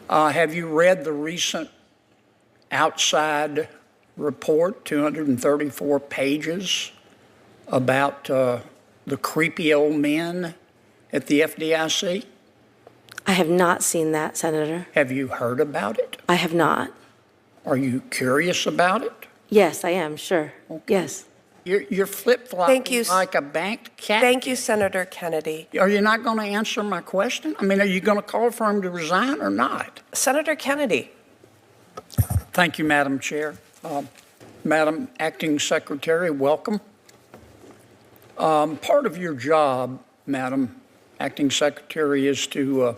Have you read the recent outside report, 234 pages, about the creepy old men at the FDIC? I have not seen that, Senator. Have you heard about it? I have not. Are you curious about it? Yes, I am, sure. Okay. Yes. You're flip-flopping like a banked cat. Thank you, Senator Kennedy. Are you not going to answer my question? I mean, are you going to call for him to resign or not? Senator Kennedy. Thank you, Madam Chair. Madam Acting Secretary, welcome. Part of your job, Madam Acting Secretary, is to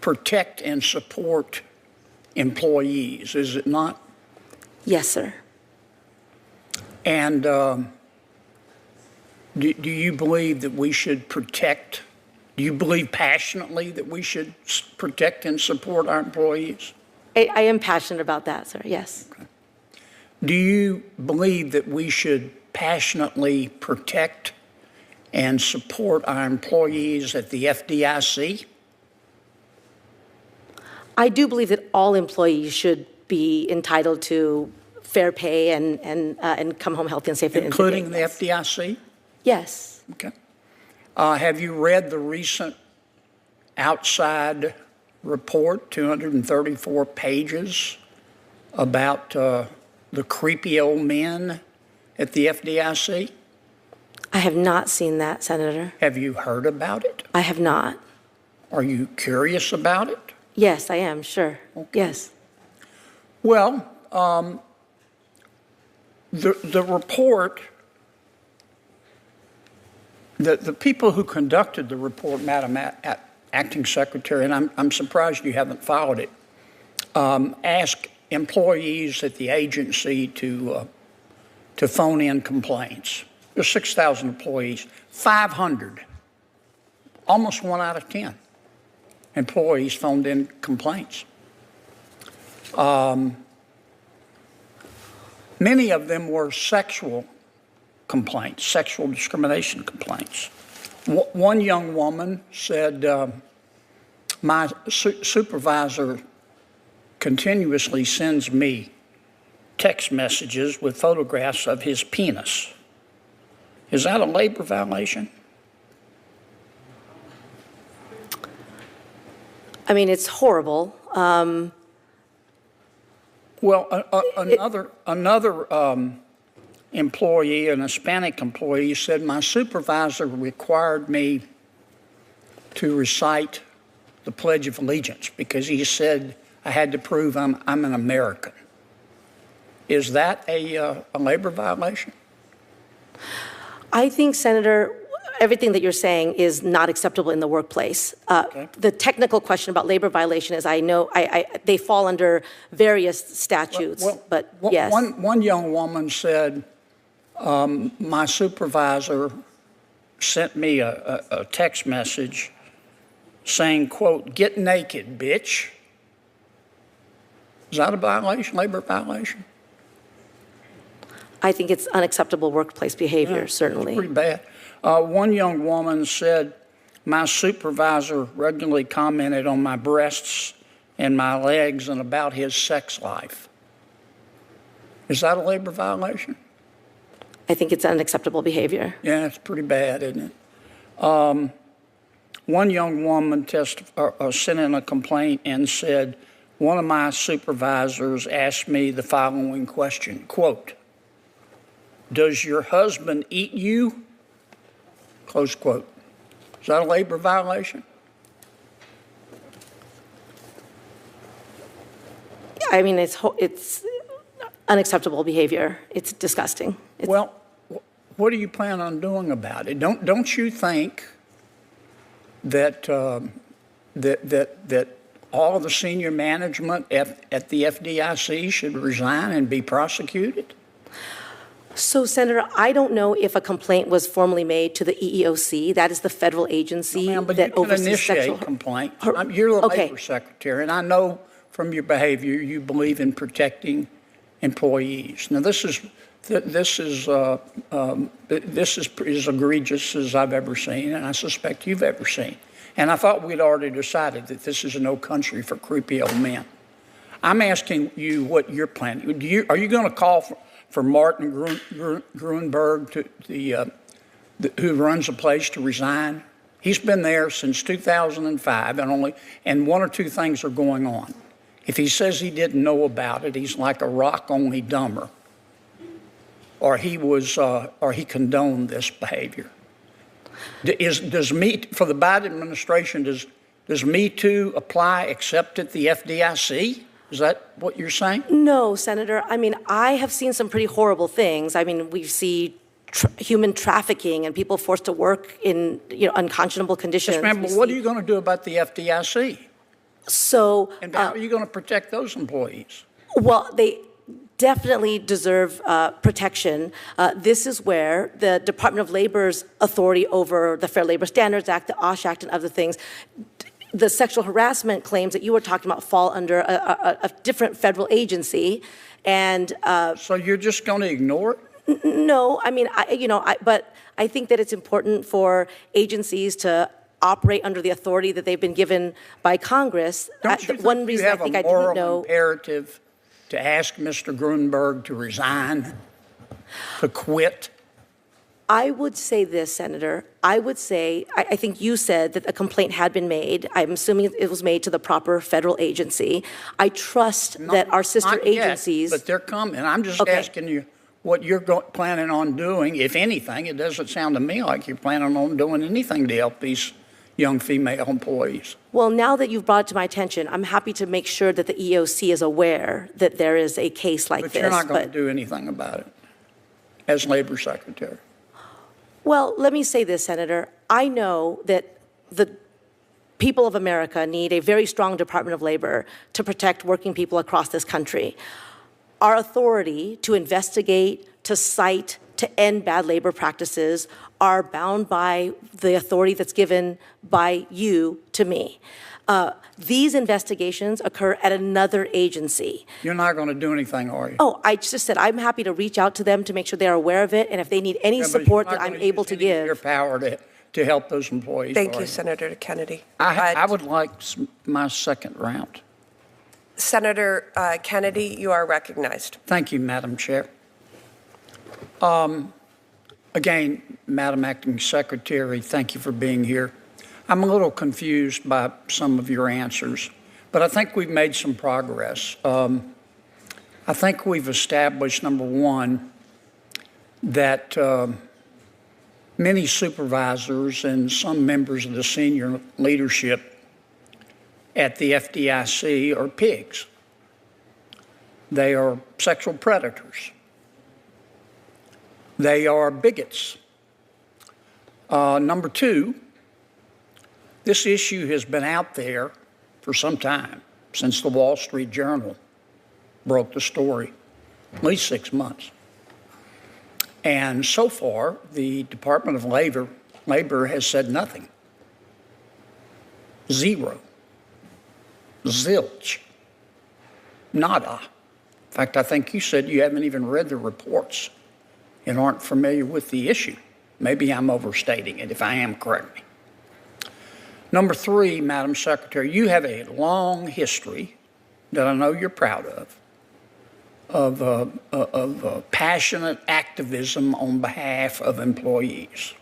protect and support employees, is it not? Yes, sir. And do you believe that we should protect, do you believe passionately that we should protect and support our employees? I am passionate about that, sir, yes. Okay. Do you believe that we should passionately protect and support our employees at the FDIC? I do believe that all employees should be entitled to fair pay and come home healthy and safe. Including the FDIC? Yes. Okay. Have you read the recent outside report, 234 pages, about the creepy old men at the FDIC? I have not seen that, Senator. Have you heard about it? I have not. Are you curious about it? Yes, I am, sure. Okay. Yes. Well, the report, the people who conducted the report, Madam Acting Secretary, and I'm surprised you haven't followed it, asked employees at the agency to phone in complaints. There's 6,000 employees, 500, almost 1 out of 10 employees phoned in complaints. Many of them were sexual complaints, sexual discrimination complaints. One young woman said, my supervisor continuously sends me text messages with photographs of his penis. Is that a labor violation? I mean, it's horrible. Well, another employee, an Hispanic employee, said my supervisor required me to recite the Pledge of Allegiance because he said I had to prove I'm an American. Is that a labor violation? I think, Senator, everything that you're saying is not acceptable in the workplace. Okay. The technical question about labor violation is, I know they fall under various statutes, but yes. One young woman said, my supervisor sent me a text message saying, quote, "Get naked, bitch." Is that a violation, labor violation? I think it's unacceptable workplace behavior, certainly. It's pretty bad. One young woman said, my supervisor regularly commented on my breasts and my legs and about his sex life. Is that a labor violation? I think it's unacceptable behavior. Yeah, it's pretty bad, isn't it? One young woman sent in a complaint and said, one of my supervisors asked me the following question, quote, "Does your husband eat you?" Close quote. Is that a labor violation? I mean, it's unacceptable behavior. It's disgusting. Well, what do you plan on doing about it? Don't you think that that all of the senior management at the FDIC should resign and be prosecuted? So, Senator, I don't know if a complaint was formally made to the EEOC. That is the federal agency that oversees sexual complaint. You're the labor secretary, and I know from your behavior you believe in protecting employees. Now, this is as egregious as I've ever seen, and I suspect you've ever seen. And I thought we'd already decided that this is no country for creepy old men. I'm asking you what you're planning. Are you going to call for Martin Gruenberg, who runs the place, to resign? He's been there since 2005, and one or two things are going on. If he says he didn't know about it, he's like a rock, only dumber. Or he condoned this behavior. For the Biden administration, does Me Too apply except at the FDIC? Is that what you're saying? No, Senator. I mean, I have seen some pretty horrible things. I mean, we see human trafficking and people forced to work in unconscionable conditions. Yes, ma'am, but what are you going to do about the FDIC? So, and how are you going to protect those employees? Well, they definitely deserve protection. This is where the Department of Labor's authority over the Fair Labor Standards Act, the OSH Act, and other things, the sexual harassment claims that you were talking about fall under a different federal agency. And so you're just going to ignore it? No, I mean, but I think that it's important for agencies to operate under the authority that they've been given by Congress. Don't you think you have a moral imperative to ask Mr. Gruenberg to resign, to quit? I would say this, Senator. I would say, I think you said that a complaint had been made. I'm assuming it was made to the proper federal agency. I trust that our sister agencies. But they're coming. I'm just asking you what you're planning on doing, if anything. It doesn't sound to me like you're planning on doing anything to help these young female employees. Well, now that you've brought it to my attention, I'm happy to make sure that the EOC is aware that there is a case like this. But you're not going to do anything about it as Labor Secretary. Well, let me say this, Senator. I know that the people of America need a very strong Department of Labor to protect working people across this country. Our authority to investigate, to cite, to end bad labor practices are bound by the authority that's given by you to me. These investigations occur at another agency. You're not going to do anything, are you? Oh, I just said I'm happy to reach out to them to make sure they're aware of it, and if they need any support that I'm able to give. Your power to help those employees. Thank you, Senator Kennedy. I would like my second round. Senator Kennedy, you are recognized. Thank you, Madam Chair. Again, Madam Acting Secretary, thank you for being here. I'm a little confused by some of your answers, but I think we've made some progress. I think we've established, number one, that many supervisors and some members of the senior leadership at the FDIC are pigs. They are sexual predators. They are bigots. Number two, this issue has been out there for some time, since the Wall Street Journal broke the story, at least 6 months. And so far, the Department of Labor has said nothing. Zero. Zilch. Nada. In fact, I think you said you haven't even read the reports and aren't familiar with the issue. Maybe I'm overstating it. If I am, correct me. Number three, Madam Secretary, you have a long history that I know you're proud of passionate activism on behalf of employees.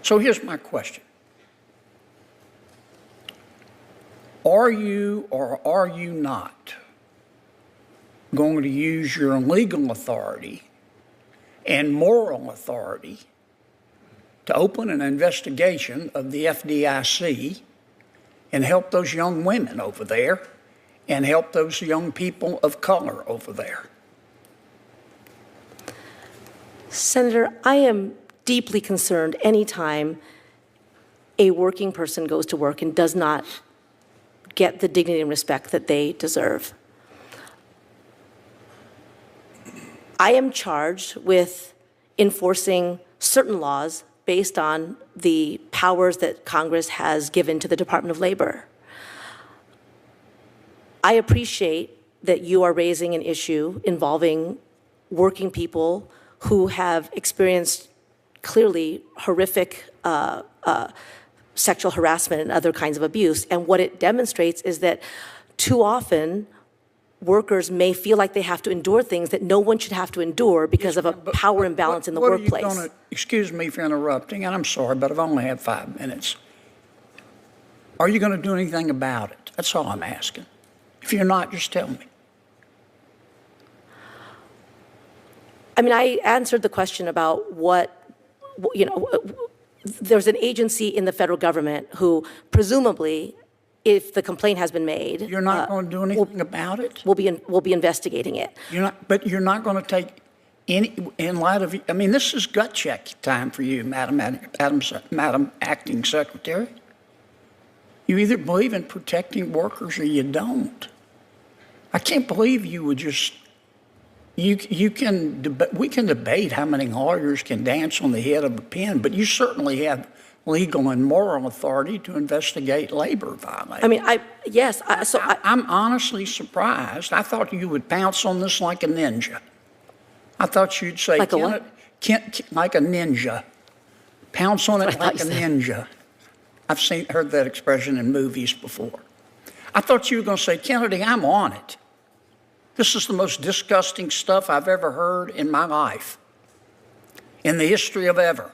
So here's my question. Are you or are you not going to use your legal authority and moral authority to open an investigation of the FDIC and help those young women over there and help those young people of color over there? Senator, I am deeply concerned anytime a working person goes to work and does not get the dignity and respect that they deserve. I am charged with enforcing certain laws based on the powers that Congress has given to the Department of Labor. I appreciate that you are raising an issue involving working people who have experienced clearly horrific sexual harassment and other kinds of abuse. And what it demonstrates is that too often workers may feel like they have to endure things that no one should have to endure because of a power imbalance in the workplace. Excuse me for interrupting, and I'm sorry, but I've only had 5 minutes. Are you going to do anything about it? That's all I'm asking. If you're not, just tell me. I mean, I answered the question about what, you know, there's an agency in the federal government who presumably, if the complaint has been made, You're not going to do anything about it? we'll be investigating it. But you're not going to take any, in light of, I mean, this is gut check time for you, Madam Acting Secretary. You either believe in protecting workers or you don't. I can't believe you would just, we can debate how many lawyers can dance on the head of a pin, but you certainly have legal and moral authority to investigate labor violations. I mean, I'm honestly surprised. I thought you would pounce on this like a ninja. I thought you'd say, like a what? Like a ninja. Pounce on it like a ninja. I've heard that expression in movies before. I thought you were going to say, Kennedy, I'm on it. This is the most disgusting stuff I've ever heard in my life, in the history of ever.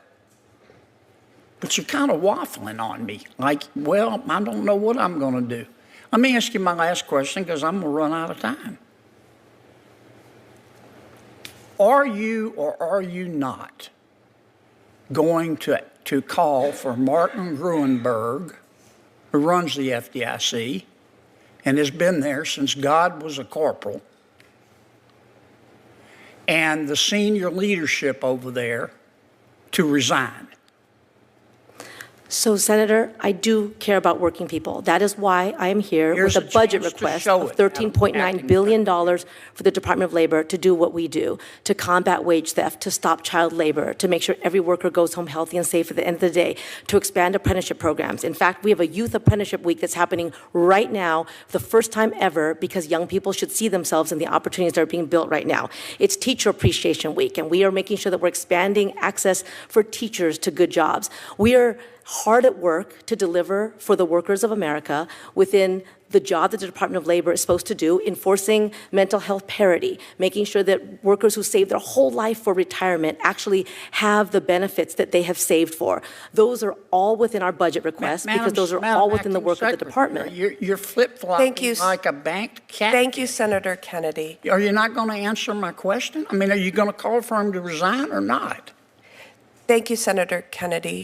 But you're kind of waffling on me, like, well, I don't know what I'm going to do. Let me ask you my last question, because I'm going to run out of time. Are you or are you not going to call for Martin Gruenberg, who runs the FDIC and has been there since God was a corporal, and the senior leadership over there to resign? So, Senator, I do care about working people. That is why I am here with a budget request of $13.9 billion for the Department of Labor to do what we do, to combat wage theft, to stop child labor, to make sure every worker goes home healthy and safe at the end of the day, to expand apprenticeship programs. In fact, we have a youth apprenticeship week that's happening right now for the first time ever, because young people should see themselves in the opportunities that are being built right now. It's Teacher Appreciation Week, and we are making sure that we're expanding access for teachers to good jobs. We are hard at work to deliver for the workers of America within the job that the Department of Labor is supposed to do, enforcing mental health parity, making sure that workers who save their whole life for retirement actually have the benefits that they have saved for. Those are all within our budget requests, because those are all within the work of the department. You're flip-flopping like a banked cat. Thank you, Senator Kennedy. Are you not going to answer my question? I mean, are you going to call for him to resign or not? Thank you, Senator Kennedy.